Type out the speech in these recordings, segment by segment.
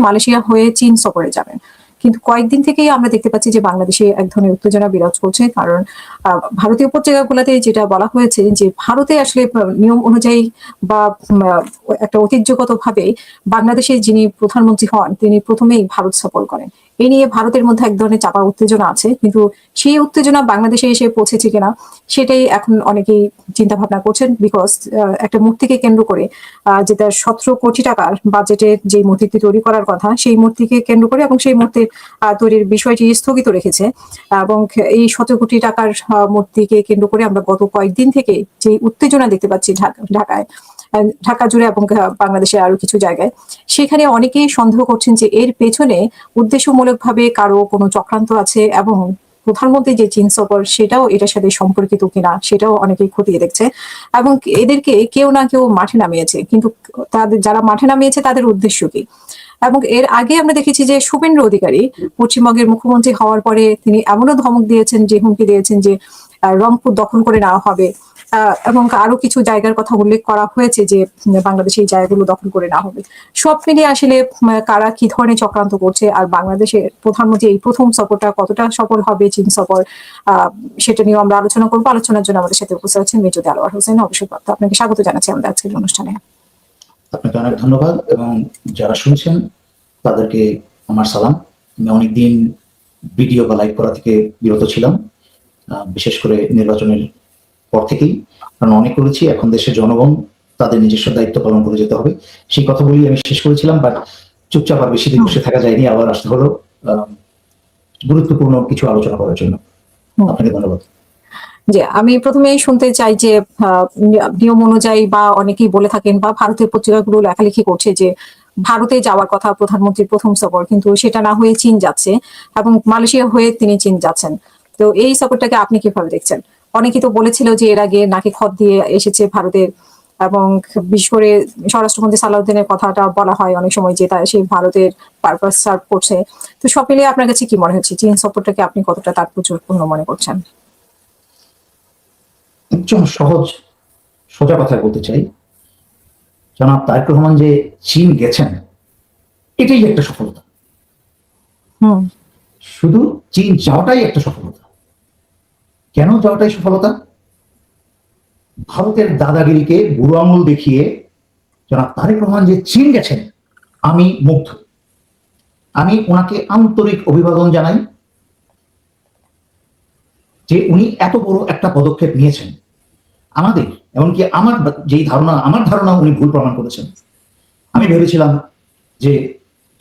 Malaysia হয়ে চীন সফরে যাবেন। কিন্তু কয়েকদিন থেকেই আমরা দেখতে পাচ্ছি যে বাংলাদেশে এক ধরনের উত্তেজনা বিরাজ করছে। কারণ ভারতীয় পত্রিকাগুলোতে যেটা বলা হয়েছে যে ভারতে আসলে নিয়ম অনুযায়ী বা একটা ঐতিহ্যগতভাবে বাংলাদেশে যিনি প্রধানমন্ত্রী হন তিনি প্রথমেই ভারত সফর করেন। এই নিয়ে ভারতের মধ্যে এক ধরনের চাপা উত্তেজনা আছে, কিন্তু সেই উত্তেজনা বাংলাদেশে এসে পৌঁছেছে কিনা সেটাই এখন অনেকেই চিন্তা ভাবনা করছেন। বিকজ একটা মূর্তিকে কেন্দ্র করে যেটা 17 কোটি টাকার বাজেটে যে মূর্তিটি তৈরি করার কথা সেই মূর্তিকে কেন্দ্র করে এবং সেই মূর্তির তৈরির বিষয়টি স্থগিত রেখেছে। এবং এই 17 কোটি টাকার মূর্তিকে কেন্দ্র করে আমরা গত কয়েকদিন থেকে যে উত্তেজনা দেখতে পাচ্ছি ঢাকা জুড়ে এবং বাংলাদেশের আরো কিছু জায়গায়, সেখানে অনেকেই সন্দেহ করছেন যে এর পেছনে উদ্দেশ্যমূলকভাবে কারো কোনো চক্রান্ত আছে এবং প্রধানমন্ত্রী যে চীন সফর সেটাও এটার সাথে সম্পর্কিত কিনা সেটাও অনেকেই খতিয়ে দেখছে। এবং এদেরকে কেউ না কেউ মাঠে নামিয়েছে, কিন্তু তাদের যারা মাঠে নামিয়েছে তাদের উদ্দেশ্য কি? এবং এর আগে আমরা দেখেছি যে শুভেন্দু অধিকারী পশ্চিমবঙ্গের মুখ্যমন্ত্রী হওয়ার পরে তিনি এমনও ধমক দিয়েছেন, যে হুমকি দিয়েছেন যে রংপুর দখল করে নেওয়া হবে, এবং আরো কিছু জায়গার কথা উল্লেখ করা হয়েছে যে বাংলাদেশে এই জায়গাগুলো দখল করে নেওয়া হবে। সব মিলিয়ে আসলে কারা কি ধরনের চক্রান্ত করছে, আর বাংলাদেশের প্রধানমন্ত্রী এই প্রথম সফরটা কতটা সফল হবে চীন সফর, সেটা নিয়ে আমরা আলোচনা করবো। আলোচনার জন্য আমাদের সাথে উপস্থিত আছেন মেজর দেলোয়ার হোসেন। অবশ্যই আপনাকে স্বাগত জানাচ্ছি আমাদের আজকের অনুষ্ঠানে। আপনাকে অনেক ধন্যবাদ এবং যারা শুনছেন তাদেরকে আমার সালাম। আমি অনেকদিন ভিডিও বা লাইভ করা থেকে বিরত ছিলাম, বিশেষ করে নির্বাচনের পর থেকেই, কারণ অনেক করেছি। এখন দেশের জনগণ তাদের নিজস্ব দায়িত্ব পালন করে যেতে হবে, সেই কথা বলি আমি শেষ করেছিলাম। বাট চুপচাপ আর বেশি দিন বসে থাকা যায়নি, আবার আসতে হলো গুরুত্বপূর্ণ কিছু আলোচনা করার জন্য। আপনাকে ধন্যবাদ। যে আমি প্রথমেই শুনতে চাই যে নিয়ম অনুযায়ী বা অনেকেই বলে থাকেন বা ভারতের পত্রিকাগুলো লেখালেখি করছে যে ভারতে যাওয়ার কথা প্রধানমন্ত্রীর প্রথম সফর, কিন্তু সেটা না হয়ে চীন যাচ্ছে এবং মালয়েশিয়া হয়ে তিনি চীন যাচ্ছেন। তো এই সফরটাকে আপনি কিভাবে দেখছেন? অনেকেই তো বলেছিল যে এর আগে নাকি খত দিয়ে এসেছে ভারতের, এবং বিশেষ করে স্বরাষ্ট্রমন্ত্রী সালাউদ্দিনের কথাটা বলা হয় অনেক সময় যে সেই ভারতের পারপাস সার্ভ করছে। তো সব মিলিয়ে আপনার কাছে কি মনে হচ্ছে চীন সফরটাকে আপনি কতটা তাৎপর্যপূর্ণ মনে করছেন? একদম সোজা কথা বলতে চাই, জনাব তারেক রহমান যে চীন গেছেন এটাই একটা সফলতা। শুধু চীন যাওয়াটাই একটা সফলতা। কেন যাওয়াটাই সফলতা? ভারতের দাদাগিরিকে বুড়ো আঙুল দেখিয়ে জনাব তারেক রহমান যে চীন গেছেন, আমি মুগ্ধ। আমি ওনাকে আন্তরিক অভিবাদন জানাই যে উনি এত বড় একটা পদক্ষেপ নিয়েছেন। আমাদের এমনকি আমার ধারণা উনি ভুল প্রমাণ করেছেন। আমি ভেবেছিলাম যে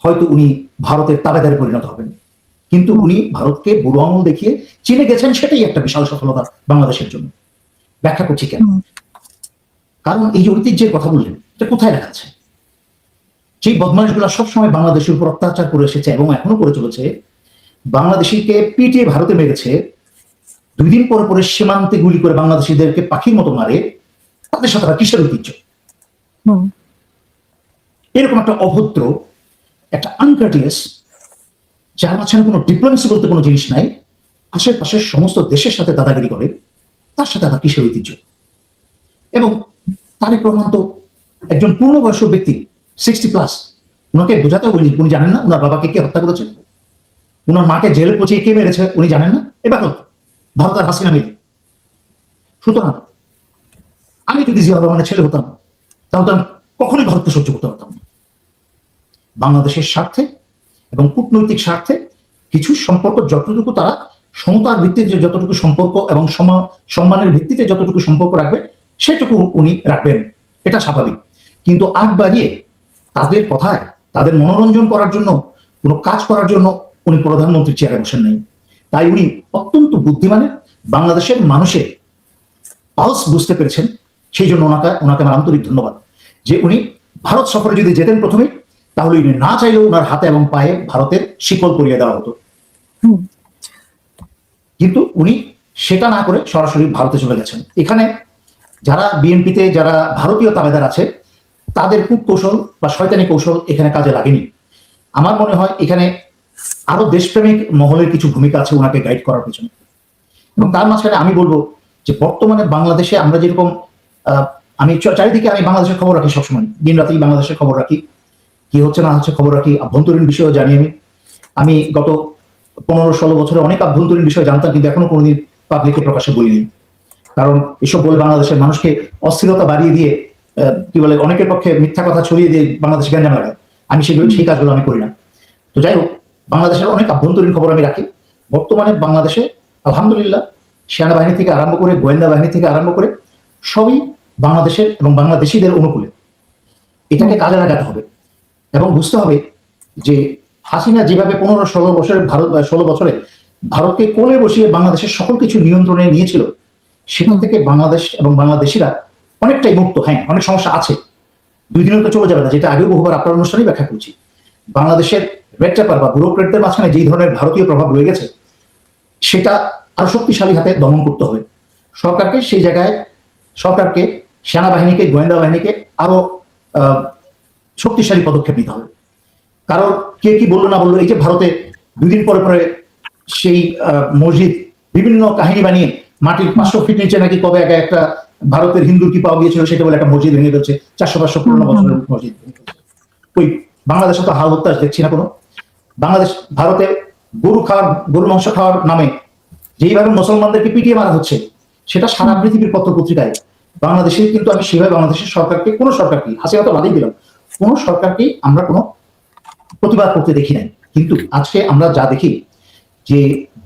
হয়তো উনি ভারতের তাবেদারে পরিণত হবেন, কিন্তু উনি ভারতকে বুড়ো আঙুল দেখিয়ে চীনে গেছেন, সেটাই একটা বিশাল সফলতা বাংলাদেশের জন্য। ব্যাখ্যা করছি কেন। কারণ এই যে ঐতিহ্যের কথা বললেন, এটা কোথায় লেখা আছে? যে বদমাইশগুলা সবসময় বাংলাদেশের উপর অত্যাচার করে এসেছে এবং এখনো করে চলেছে, বাংলাদেশিকে পিটিয়ে ভারতে মেরেছে, 2 দিন পরে পরে সীমান্তে গুলি করে বাংলাদেশিদেরকে পাখির মতো মারে, তাদের সাথে কিসের ঐতিহ্য? এরকম একটা অভদ্র, একটা আনকার্টিয়াস, যার মাঝখানে কোনো ডিপ্লোমেসি বলতে কোনো জিনিস নাই, আশেপাশের সমস্ত দেশের সাথে দাদাগিরি করে, তার সাথে আবার কিসের ঐতিহ্য? এবং তারেক রহমান তো একজন পূর্ণবয়স্ক ব্যক্তি, 60+। উনাকে বোঝাতে বলি, উনি জানেন না উনার বাবাকে কে হত্যা করেছে, উনার মাকে জেলে পচিয়ে কে মেরেছে উনি জানেন না? এবার ভারত আর হাসিনা মিলে। সুতরাং আমি যদি জিয়া রহমানের ছেলে হতাম তাহলে আমি কখনোই ভারতকে সহ্য করতে পারতাম না। বাংলাদেশের স্বার্থে এবং কূটনৈতিক স্বার্থে কিছু সম্পর্ক যতটুকু তারা সমতার ভিত্তিতে যতটুকু সম্পর্ক এবং সম্মানের ভিত্তিতে যতটুকু সম্পর্ক রাখবে সেটুকু উনি রাখবেন, এটা স্বাভাবিক। কিন্তু আগ বাড়িয়ে তাদের কথায় তাদের মনোরঞ্জন করার জন্য, কোনো কাজ করার জন্য উনি প্রধানমন্ত্রীর চেয়ারে বসেন নাই। তাই উনি অত্যন্ত বুদ্ধিমানের, বাংলাদেশের মানুষের পালস বুঝতে পেরেছেন। সেই জন্য ওনাকে আমার আন্তরিক ধন্যবাদ যে উনি ভারত সফরে যদি যেতেন প্রথমে, তাহলে উনি না চাইলেও ওনার হাতে এবং পায়ে ভারতের শিকল পরিয়ে দেওয়া হতো। কিন্তু উনি সেটা না করে সরাসরি ভারতে চলে গেছেন। এখানে যারা বিএনপিতে যারা ভারতীয় তাবেদার আছে, তাদের কূটকৌশল বা শয়তানি কৌশল এখানে কাজে লাগেনি। আমার মনে হয় এখানে আরো দেশপ্রেমিক মহলের কিছু ভূমিকা আছে ওনাকে গাইড করার পেছনে। এবং তার মাঝখানে আমি বলবো যে বর্তমানে বাংলাদেশে আমরা যেরকম, আমি চারিদিকে আমি বাংলাদেশের খবর রাখি, সবসময় দিন রাতেই বাংলাদেশের খবর রাখি, কি হচ্ছে না হচ্ছে খবর রাখি, আভ্যন্তরীণ বিষয়ও জানি আমি গত 15-16 বছরে অনেক আভ্যন্তরীণ বিষয় জানতাম, কিন্তু এখনো কোনোদিন পাবলিকে প্রকাশে বলিনি। কারণ এসব বলে বাংলাদেশের মানুষকে অস্থিরতা বাড়িয়ে দিয়ে কি বলে অনেকের পক্ষে মিথ্যা কথা ছড়িয়ে দিয়ে বাংলাদেশ গ্যাঞ্জাম লাগায়। আমি সেই কাজগুলো আমি করি না। তো যাই হোক, বাংলাদেশের অনেক আভ্যন্তরীণ খবর আমি রাখি। বর্তমানে বাংলাদেশে আলহামদুলিল্লাহ সেনাবাহিনী থেকে আরম্ভ করে গোয়েন্দা বাহিনী থেকে আরম্ভ করে সবই বাংলাদেশের এবং বাংলাদেশিদের অনুকূলে। এটাকে কাজে লাগাতে হবে এবং বুঝতে হবে যে হাসিনা যেভাবে 15-16 বছরে ভারতকে কোলে বসিয়ে বাংলাদেশের সকল কিছু নিয়ন্ত্রণে নিয়েছিল, সেখান থেকে বাংলাদেশ এবং বাংলাদেশিরা অনেকটাই মুক্ত। হ্যাঁ, অনেক সমস্যা আছে, 2 দিনে তো চলে যাবে না, যেটা আগেও বহুবার আপনার অনুষ্ঠানেই ব্যাখ্যা করছি। বাংলাদেশের রেড ট্যাপার বা ব্যুরোক্রেটদের মাঝখানে যেই ধরনের ভারতীয় প্রভাব রয়ে গেছে, সেটা আরো শক্তিশালী হাতে দমন করতে হবে। সরকারকে সেনাবাহিনীকে গোয়েন্দা বাহিনীকে আরো শক্তিশালী পদক্ষেপ নিতে হবে। কারণ কে কি বললো না বললো, এই যে ভারতে 2 দিন পরে পরে সেই মসজিদ বিভিন্ন কাহিনী বানিয়ে মাটির 500 ফিট নিচে নাকি কবে আগে একটা ভারতের হিন্দু কি পাওয়া গিয়েছিল, সেটা বলে একটা মসজিদ ভেঙে ফেলছে, 400-500 পুরোনো বছরের মসজিদ। ওই বাংলাদেশে তো হাল হত্যা দেখছি না কোনো। ভারতে গরু মাংস খাওয়ার নামে যেইভাবে মুসলমানদেরকে পিটিয়ে মারা হচ্ছে, সেটা সারা পৃথিবীর পত্র পত্রিকায়। বাংলাদেশে কিন্তু আমি সেভাবে বাংলাদেশের সরকারকে, কোনো সরকারকে, হাসিনা তো বাদই দিলাম, কোন সরকারকেই আমরা কোনো প্রতিবাদ করতে দেখি নাই। কিন্তু আজকে আমরা যা দেখি যে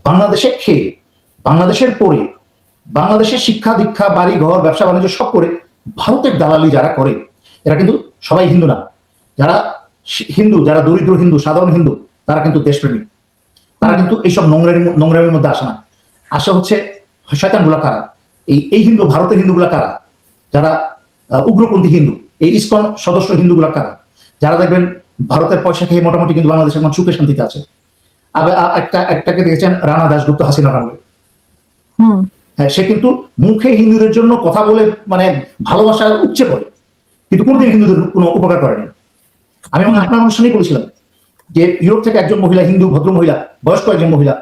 বাংলাদেশে খেয়ে, বাংলাদেশের পরে, বাংলাদেশের শিক্ষা দীক্ষা, বাড়ি ঘর, ব্যবসা বাণিজ্য সব করে ভারতের দালালি যারা করে, এরা কিন্তু সবাই হিন্দু না। যারা হিন্দু, যারা দরিদ্র হিন্দু, সাধারণ হিন্দু, তারা কিন্তু দেশপ্রেমী। তারা কিন্তু এইসব নোংরামির মধ্যে আসে না। আসা হচ্ছে শয়তানগুলা কারা, এই হিন্দু, ভারতের হিন্দুগুলা কারা, যারা উগ্রপন্থী হিন্দু, এই ইসকন সদস্য হিন্দুগুলা কারা, যারা দেখবেন ভারতের পয়সা খেয়ে মোটামুটি কিন্তু বাংলাদেশের মানুষ সুখে শান্তিতে আছে। একটাকে দেখেছেন রানা দাশগুপ্ত, হাসিনা রানবে। হ্যাঁ, সে কিন্তু মুখে হিন্দুদের জন্য কথা বলে মানে ভালোবাসা উপচে পড়ে, কিন্তু কোনোদিন হিন্দুদের কোনো উপকার করেনি। আমি আপনার অনুষ্ঠানেই বলেছিলাম যে ইউরোপ থেকে একজন মহিলা, হিন্দু ভদ্র মহিলা, বয়স্ক একজন মহিলা,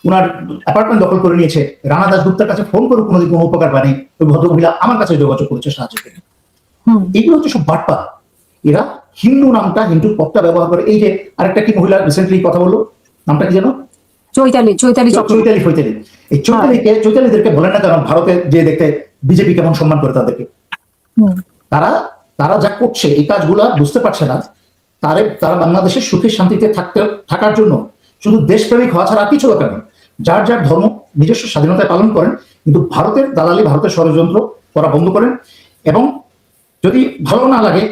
ওনার অ্যাপার্টমেন্ট দখল করে নিয়েছে। রানা দাশগুপ্তার কাছে ফোন করে কোনোদিন কোনো উপকার পায়নি। ওই ভদ্র মহিলা আমার কাছে যোগাযোগ করেছে সাহায্য করে। এগুলো হচ্ছে সব বাটপা। এরা হিন্দু নামটা, হিন্দু পদটা ব্যবহার করে। এই যে আরেকটা কি মহিলা রিসেন্টলি কথা বললো, নামটা কি জানো? চৈতালিদেরকে বলেন না কেন ভারতে যে দেখতে বিজেপি কেমন সম্মান করে তাদেরকে। তারা যা করছে এই কাজগুলা বুঝতে পারছে না। তারা বাংলাদেশের সুখে শান্তিতে থাকার জন্য শুধু দেশপ্রেমিক হওয়া ছাড়া কিছু দরকার নেই। যার যার ধর্ম নিজস্ব স্বাধীনতায় পালন করেন, কিন্তু ভারতের দালালি, ভারতের ষড়যন্ত্র করা বন্ধ করেন। এবং যদি ভালো না লাগে,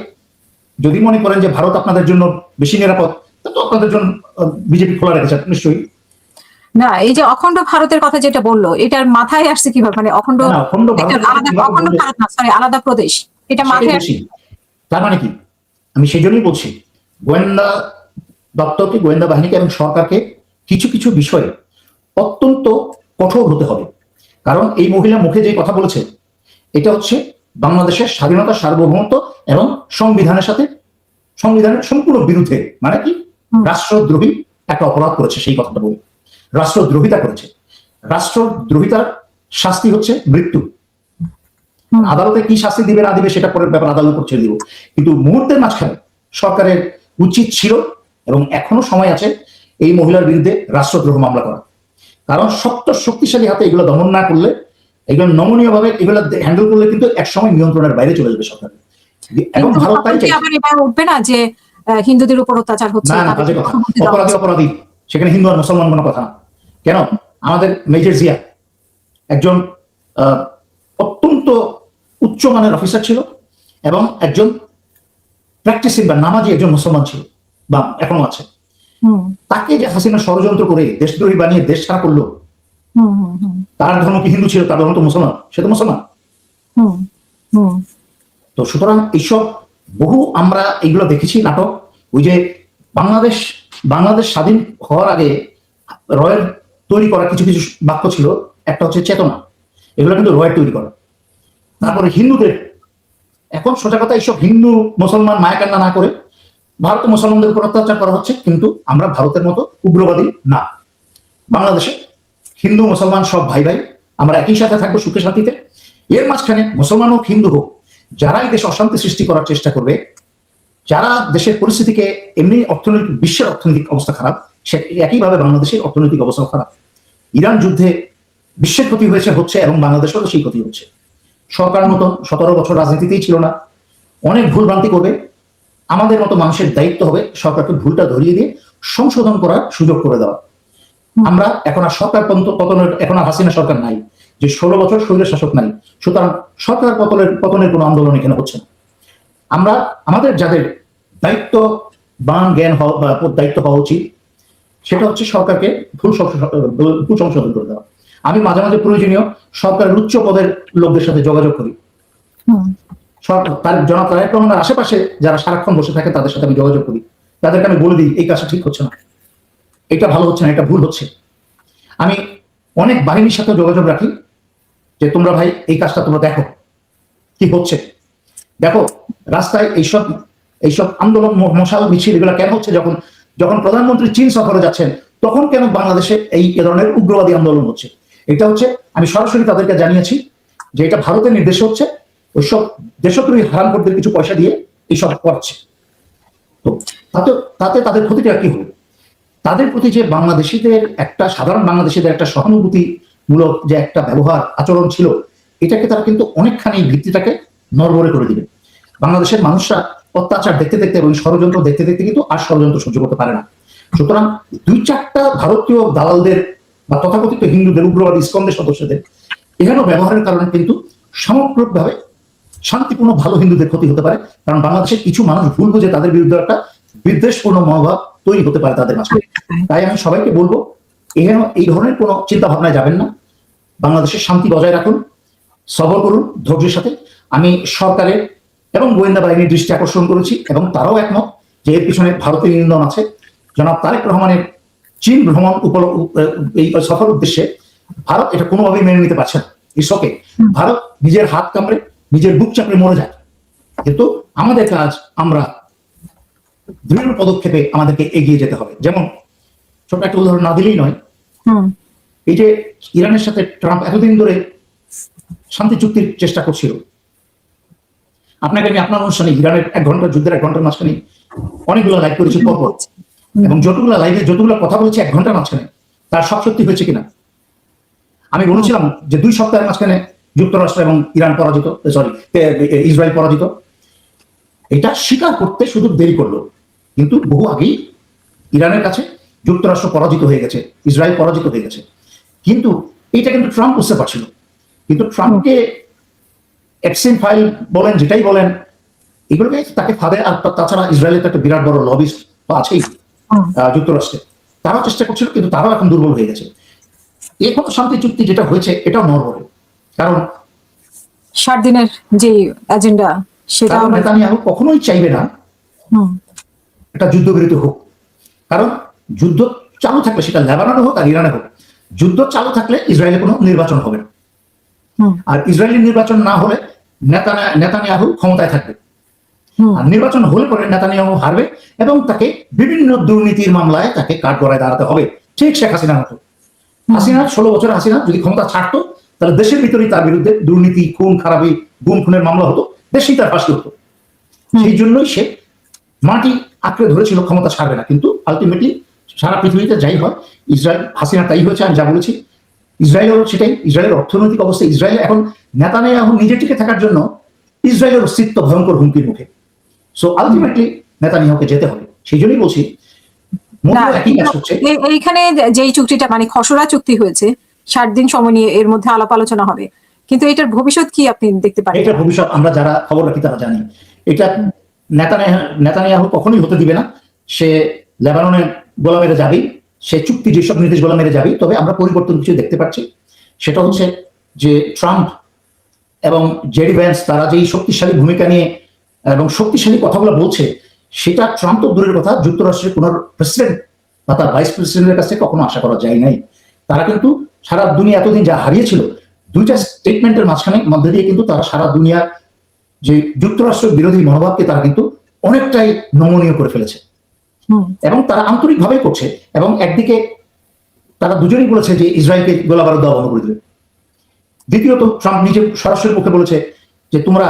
যদি মনে করেন যে ভারত আপনাদের জন্য বেশি নিরাপদ, তো আপনাদের জন্য বিজেপি খোলা রেখেছে নিশ্চয়ই। না, এই যে অখণ্ড ভারতের কথা যেটা বললো, এটার মাথায় আসছে কিভাবে? মানে অখণ্ড ভারত না, সরি, আলাদা প্রদেশ, এটা মাথায় আসছে। তার মানে কি? আমি সেই জন্যই বলছি, গোয়েন্দা দপ্তরকে, গোয়েন্দা বাহিনীকে এবং সরকারকে কিছু কিছু বিষয়ে অত্যন্ত কঠোর হতে হবে। কারণ এই মহিলা মুখে যে কথা বলেছে, এটা হচ্ছে বাংলাদেশের স্বাধীনতা, সার্বভৌমত্ব এবং সংবিধানের সম্পূর্ণ বিরুদ্ধে। মানে কি? রাষ্ট্রদ্রোহী একটা অপরাধ করেছে, সেই কথাটা বলে রাষ্ট্রদ্রোহিতা করেছে। রাষ্ট্রদ্রোহিতার শাস্তি হচ্ছে মৃত্যু। আদালতে কি শাস্তি দিবে না দিবে সেটা পরের ব্যাপার, আদালত ছেড়ে দিব। কিন্তু মুহূর্তের মাঝখানে সরকারের উচিত ছিল, এবং এখনো সময় আছে, এই মহিলার বিরুদ্ধে রাষ্ট্রদ্রোহ মামলা করা। কারণ শক্তিশালী হাতে এগুলো দমন না করলে, এগুলো নমনীয় ভাবে এগুলো হ্যান্ডেল করলে কিন্তু একসময় নিয়ন্ত্রণের বাইরে চলে যাবে সরকার। এবং ভারত তাই চাইছে। উঠবে না যে হিন্দুদের উপর অত্যাচার হচ্ছে, অপরাধী সেখানে হিন্দু আর মুসলমান কোনো কথা না। কেন? আমাদের মেজর জিয়া একজন অত্যন্ত উচ্চমানের অফিসার ছিল এবং একজন প্র্যাকটিসিং বা নামাজি একজন মুসলমান ছিল, বা এখনো আছে। তাকে যে হাসিনা ষড়যন্ত্র করে দেশদ্রোহী বানিয়ে দেশ ছাড়া করলো, তার ধর্ম কি হিন্দু ছিল? তার ধর্ম তো মুসলমান, সে তো মুসলমান। তো সুতরাং এইসব বহু আমরা এইগুলো দেখেছি নাটক। ওই যে বাংলাদেশ স্বাধীন হওয়ার আগে রয়ের তৈরি করা কিছু কিছু বাক্য ছিল। একটা হচ্ছে চেতনা, এগুলো কিন্তু রয়ের তৈরি করা। তারপরে হিন্দুদের, এখন সোজা কথা, এইসব হিন্দু মুসলমান মায়াকান্না না করে ভারতে মুসলমানদের উপর অত্যাচার করা হচ্ছে, কিন্তু আমরা ভারতের মতো উগ্রবাদী না। বাংলাদেশে হিন্দু মুসলমান সব ভাই ভাই, আমরা একই সাথে থাকবো সুখে শান্তিতে। এর মাঝখানে মুসলমান হোক হিন্দু হোক, যারা এই দেশে অশান্তি সৃষ্টি করার চেষ্টা করবে, যারা দেশের পরিস্থিতিকে এমনি অর্থনৈতিক, বিশ্বের অর্থনৈতিক অবস্থা খারাপ, সে একইভাবে বাংলাদেশের অর্থনৈতিক অবস্থা খারাপ। ইরান যুদ্ধে বিশ্বের ক্ষতি হচ্ছে এবং বাংলাদেশেরও সেই ক্ষতি হচ্ছে। সরকার মতন 17 বছর রাজনীতিতেই ছিল না, অনেক ভুল ভ্রান্তি করবে। আমাদের মতো মানুষের দায়িত্ব হবে সরকারকে ভুলটা ধরিয়ে দিয়ে সংশোধন করার সুযোগ করে দেওয়া। আমরা এখন আর সরকার পতনের, এখন আর হাসিনা সরকার নাই, যে 16 বছর স্বৈর শাসক নাই, সুতরাং সরকার পতনের কোনো আন্দোলন এখানে হচ্ছে না। আমরা আমাদের যাদের দায়িত্ব বান জ্ঞান বা দায়িত্ব হওয়া উচিত, সেটা হচ্ছে সরকারকে ভুল সংশোধন করে দেওয়া। আমি মাঝে মাঝে প্রয়োজনীয় সরকারের উচ্চ পদের লোকদের সাথে যোগাযোগ করি। তার জনাব তারেক রহমানের আশেপাশে যারা সারাক্ষণ বসে থাকে তাদের সাথে আমি যোগাযোগ করি, তাদেরকে আমি বলে দিই এই কাজটা ঠিক হচ্ছে না, এটা ভালো হচ্ছে না, এটা ভুল হচ্ছে। আমি অনেক বাহিনীর সাথে যোগাযোগ রাখি যে তোমরা ভাই এই কাজটা তোমরা দেখো কি হচ্ছে, দেখো রাস্তায় এইসব আন্দোলন, মশাল, মিছিল এগুলো কেন হচ্ছে? যখন প্রধানমন্ত্রী চীন সফরে যাচ্ছেন তখন কেন বাংলাদেশে এই ধরনের উগ্রবাদী আন্দোলন হচ্ছে? এটা হচ্ছে আমি সরাসরি তাদেরকে জানিয়েছি যে এটা ভারতের নির্দেশে হচ্ছে, ওইসব দেশদ্রোহী হারামখোরদের কিছু পয়সা দিয়ে এইসব করছে। তো তাতে তাদের ক্ষতিটা কি হলো? তাদের প্রতি যে বাংলাদেশিদের একটা, সাধারণ বাংলাদেশিদের একটা সহানুভূতিমূলক যে একটা ব্যবহার আচরণ ছিল, এটাকে তারা কিন্তু অনেকখানি ভিত্তিটাকে নড়বড়ে করে দিবে। বাংলাদেশের মানুষরা অত্যাচার দেখতে দেখতে এবং ষড়যন্ত্র দেখতে দেখতে কিন্তু আর ষড়যন্ত্র সহ্য করতে পারে না। সুতরাং 2-4টা ভারতীয় দালালদের বা তথাকথিত হিন্দুদের, উগ্রবাদী ইসকনের সদস্যদের এখানে ব্যবহারের কারণে কিন্তু সামগ্রিকভাবে শান্তিপূর্ণ ভালো হিন্দুদের ক্ষতি হতে পারে। কারণ বাংলাদেশের কিছু মানুষ ভুল বুঝে তাদের বিরুদ্ধে একটা বিদ্বেষপূর্ণ মনোভাব তৈরি হতে পারে তাদের মাঝে। তাই আমি সবাইকে বলবো এখানে এই ধরনের কোনো চিন্তা ভাবনায় যাবেন না, বাংলাদেশের শান্তি বজায় রাখুন, সবর করুন ধৈর্যের সাথে। আমি সরকারের এবং গোয়েন্দা বাহিনীর দৃষ্টি আকর্ষণ করেছি এবং তারাও একমত যে এর পিছনে ভারতের ইন্ধন আছে। জনাব তারেক রহমানের চীন ভ্রমণ এই সফর উদ্দেশ্যে ভারত এটা কোনোভাবেই মেনে নিতে পারছে না। ইসকে ভারত নিজের হাত কামড়ে, নিজের বুক চাপড়ে মরে যায়। কিন্তু আমাদের কাজ, আমরা দৃঢ় পদক্ষেপে আমাদেরকে এগিয়ে যেতে হবে। যেমন ছোট একটা উদাহরণ না দিলেই নয়, এই যে ইরানের সাথে ট্রাম্প এতদিন ধরে শান্তি চুক্তির চেষ্টা করছিল, আপনাকে আমি আপনার অনুষ্ঠানে ইরানের 1 ঘন্টার যুদ্ধের 1 ঘন্টার মাঝখানে অনেকগুলো লাইভ করেছি পরপর, এবং যতগুলো লাইভে যতগুলো কথা বলেছি 1 ঘন্টার মাঝখানে, তার সব সত্যি হয়েছে কিনা? আমি বলেছিলাম যে 2 সপ্তাহের মাঝখানে যুক্তরাষ্ট্র এবং ইরান পরাজিত, ইসরায়েল পরাজিত। এটা স্বীকার করতে শুধু দেরি করলো, কিন্তু বহু আগেই ইরানের কাছে যুক্তরাষ্ট্র পরাজিত হয়ে গেছে, ইসরায়েল পরাজিত হয়ে গেছে। কিন্তু এটা কিন্তু ট্রাম্প বুঝতে পারছিল। কিন্তু ট্রাম্পকে এক্সিম ফাইল বলেন, যেটাই বলেন, এগুলোকে তাকে ফাঁদে, আর তাছাড়া ইসরায়েলের তো একটা বিরাট বড় লবিস্ট আছেই যুক্তরাষ্ট্রে, তারাও চেষ্টা করছিল, কিন্তু তারাও এখন দুর্বল হয়ে গেছে। এখন শান্তি চুক্তি যেটা হয়েছে এটাও নড়বড়ে, কারণ 60 দিনের যে এজেন্ডা সেটা নেতানিয়াহু কখনোই চাইবে না একটা যুদ্ধবিরতি হোক। কারণ যুদ্ধ চালু থাকলে, সেটা লেবাননে হোক আর ইরানে হোক, যুদ্ধ চালু থাকলে ইসরায়েলে কোনো নির্বাচন হবে না। আর ইসরায়েলি নির্বাচন না হলে নেতানিয়াহু ক্ষমতায় থাকবে। আর নির্বাচন হলে পরে নেতানিয়াহু হারবে এবং তাকে বিভিন্ন দুর্নীতির মামলায় তাকে কাঠগড়ায় দাঁড়াতে হবে, ঠিক শেখ হাসিনার মতো। হাসিনা 16 বছর হাসিনা যদি ক্ষমতা ছাড়তো, তাহলে দেশের ভিতরেই তার বিরুদ্ধে দুর্নীতি, খুন খারাপি, গুম খুনের মামলা হতো, দেশেই তার ফাঁসি হতো। সেই জন্যই সে মাটি আঁকড়ে ধরেছিল, ক্ষমতা ছাড়বে না। কিন্তু আলটিমেটলি সারা পৃথিবীতে যাই হয়, ইসরায়েল, হাসিনা তাই হয়েছে। আমি যা বলেছি ইসরায়েলেরও সেটাই। ইসরায়েলের অর্থনৈতিক অবস্থা, ইসরায়েল এখন নেতানিয়াহু নিজে টিকে থাকার জন্য ইসরায়েলের অস্তিত্ব ভয়ঙ্কর হুমকির মুখে। সো আলটিমেটলি নেতানিয়াহুকে যেতে হবে। সেই জন্যই বলছি একই কাজ হচ্ছে এইখানে। যেই চুক্তিটা মানে খসড়া চুক্তি হয়েছে, 60 দিন সময় নিয়ে এর মধ্যে আলাপ আলোচনা হবে, কিন্তু এটার ভবিষ্যৎ কি আপনি দেখতে পারেন? এটার ভবিষ্যৎ আমরা যারা খবর রাখি তারা জানি। এটা নেতানিয়াহু কখনোই হতে দিবে না। সে লেবাননের গোলা মেরে যাবেই, সে চুক্তি যেসব নির্দেশ গোলা মেরে যাবেই। তবে আমরা পরিবর্তন কিছু দেখতে পাচ্ছি, সেটা হচ্ছে যে ট্রাম্প এবং জেডি ভ্যান্স তারা যেই শক্তিশালী ভূমিকা নিয়ে এবং শক্তিশালী কথাগুলো বলছে, সেটা ট্রাম্প তো দূরের কথা, যুক্তরাষ্ট্রের কোন প্রেসিডেন্ট বা তার ভাইস প্রেসিডেন্টের কাছে কখনো আশা করা যায় নাই। তারা কিন্তু সারা দুনিয়া এতদিন যা হারিয়েছিল, 2টা স্টেটমেন্টের মধ্যে দিয়ে কিন্তু তারা সারা দুনিয়ার যে যুক্তরাষ্ট্র বিরোধী মনোভাবকে তারা কিন্তু অনেকটাই নমনীয় করে ফেলেছে, এবং তারা আন্তরিকভাবে করছে। এবং একদিকে তারা দুজনেই বলেছে যে ইসরায়েলকে গোলাবারুদ দেওয়া বন্ধ করে দেবে। দ্বিতীয়ত ট্রাম্প নিজে সরাসরি মুখে বলেছে যে তোমরা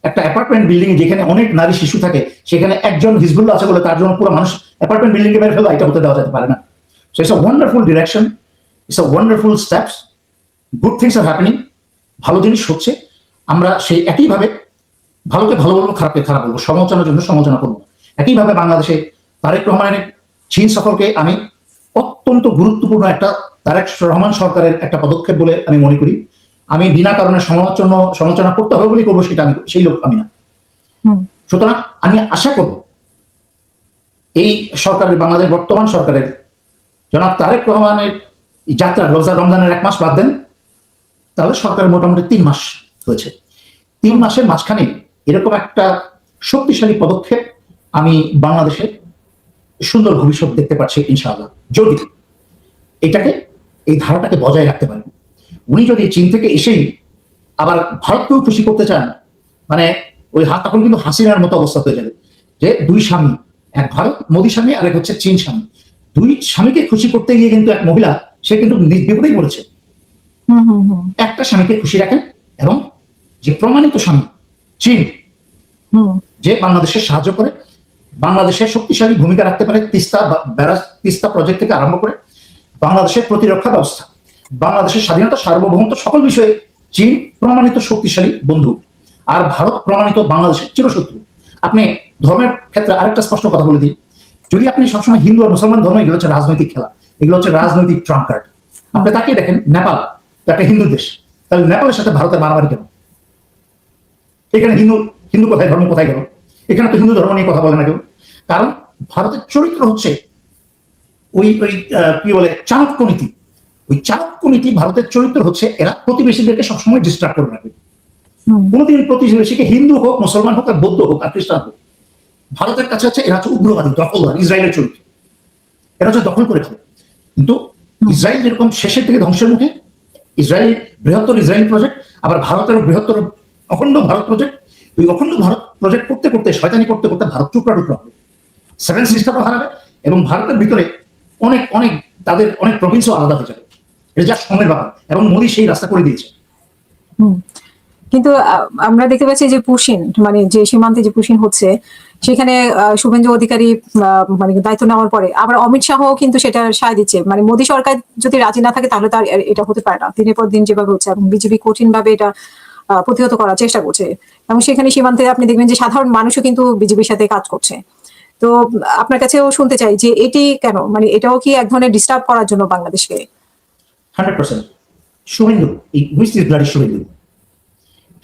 একটা অ্যাপার্টমেন্ট বিল্ডিং এ যেখানে অনেক নারী শিশু থাকে, সেখানে একজন হিজবুল্লাহ আছে বলে তার জন্য পুরো মানুষ অ্যাপার্টমেন্ট বিল্ডিং এ মেরে ফেলবে, এটা হতে দেওয়া যেতে পারে না। So it's a wonderful direction, it's a wonderful steps, good things are happening, ভালো জিনিস হচ্ছে। আমরা সেই একইভাবে ভালোকে ভালো বলবো, খারাপকে খারাপ বলবো, সমালোচনার জন্য সমালোচনা করবো। একইভাবে বাংলাদেশে তারেক রহমানের চীন সফরকে আমি অত্যন্ত গুরুত্বপূর্ণ একটা তারেক রহমান সরকারের একটা পদক্ষেপ বলে আমি মনে করি। আমি বিনা কারণে সমালোচনা করতে হবে বলেই করবো, সেটা আমি সেই লোক আমি না। সুতরাং আমি আশা করব এই সরকারের, বাংলাদেশ বর্তমান সরকারের জনাব তারেক রহমানের যাত্রা, রমজানের 1 মাস বাদ দেন, তাহলে সরকারের মোটামুটি 3 মাস হয়েছে। 3 মাসের মাঝখানে এরকম একটা শক্তিশালী পদক্ষেপ আমি বাংলাদেশে সুন্দর ভবিষ্যৎ দেখতে পাচ্ছি ইনশাআল্লাহ, যদি এই ধারাটাকে বজায় রাখতে পারেন। উনি যদি চীন থেকে এসেই আবার ভারতকেও খুশি করতে চান, মানে ওই হাত তখন কিন্তু হাসিনার মতো অবস্থা হয়ে যাবে, যে 2 স্বামী, এক ভারত মোদী স্বামী আর এক হচ্ছে চীন স্বামী। 2 স্বামীকে খুশি করতে গিয়ে কিন্তু এক মহিলা, সে কিন্তু বিপদেই পড়েছে। একটা স্বামীকে খুশি রাখেন, এবং যে প্রমাণিত স্বামী চীন, যে বাংলাদেশের সাহায্য করে, বাংলাদেশের শক্তিশালী ভূমিকা রাখতে পারে, তিস্তা প্রজেক্ট থেকে আরম্ভ করে বাংলাদেশের প্রতিরক্ষা ব্যবস্থা, বাংলাদেশের স্বাধীনতা, সার্বভৌমত্ব, সকল বিষয়ে চীন প্রমাণিত শক্তিশালী বন্ধু, আর ভারত প্রমাণিত বাংলাদেশের চিরশত্রু। আপনি ধর্মের ক্ষেত্রে আরেকটা স্পষ্ট কথা বলে দিই, যদি আপনি সবসময় হিন্দু আর মুসলমান ধর্ম, এগুলো হচ্ছে রাজনৈতিক খেলা, এগুলো হচ্ছে রাজনৈতিক ট্রাম্প কার্ড। আপনি তাকিয়ে দেখেন, নেপাল একটা হিন্দু দেশ, তাহলে নেপালের সাথে ভারতের মারামারি কেন? এখানে হিন্দু কোথায়, ধর্ম কোথায় গেল? এখানে তো হিন্দু ধর্ম নিয়ে কথা বলে না কেউ। কারণ ভারতের চরিত্র হচ্ছে ওই কি বলে, চাণক্য নীতি। ওই চাণক্য নীতি, ভারতের চরিত্র হচ্ছে এরা প্রতিবেশীদেরকে সবসময় ডিস্ট্রাক্ট করে রাখবে। কোনোদিন প্রতিবেশীকে, হিন্দু হোক, মুসলমান হোক, আর বৌদ্ধ হোক, আর খ্রিস্টান হোক, ভারতের কাছে হচ্ছে এরা হচ্ছে উগ্রবাদী, দখলদার, ইসরায়েলের চরিত্র, এরা হচ্ছে দখল করে খাবে। কিন্তু ইসরায়েল যেরকম শেষের থেকে ধ্বংসের মুখে, ইসরায়েল বৃহত্তর ইসরায়েল প্রজেক্ট, আবার ভারতের বৃহত্তর অখণ্ড ভারত প্রজেক্ট। ওই অখণ্ড ভারত প্রজেক্ট করতে করতে, শয়তানি করতে করতে ভারত টুকরা টুকরা হবে, 7 সিস্টারও হারাবে, এবং ভারতের ভিতরে অনেক অনেক তাদের অনেক প্রভিন্সও আলাদা হয়ে যাবে। এটা যা সময়ের ব্যাপার, এবং মোদী সেই রাস্তা করে দিয়েছে। কিন্তু আমরা দেখতে পাচ্ছি যে পুশিন, মানে যে সীমান্তে যে পুশিন হচ্ছে, সেখানে শুভেন্দু অধিকারী মানে দায়িত্ব নেওয়ার পরে আবার অমিত শাহ কিন্তু সেটা সায় দিচ্ছে। মানে মোদী সরকার যদি রাজি না থাকে, তাহলে তার এটা হতে পারে না। দিনের পর দিন যেভাবে হচ্ছে, এবং বিজেপি কঠিন ভাবে এটা প্রতিহত করার চেষ্টা করছে, এবং সেখানে সীমান্তে আপনি দেখবেন যে সাধারণ মানুষও কিন্তু বিজেপির সাথে কাজ করছে। তো আপনার কাছেও শুনতে চাই যে এটি কেন, মানে এটাও কি এক ধরনের ডিস্টার্ব করার জন্য বাংলাদেশকে? 100% শুভেন্দু, এই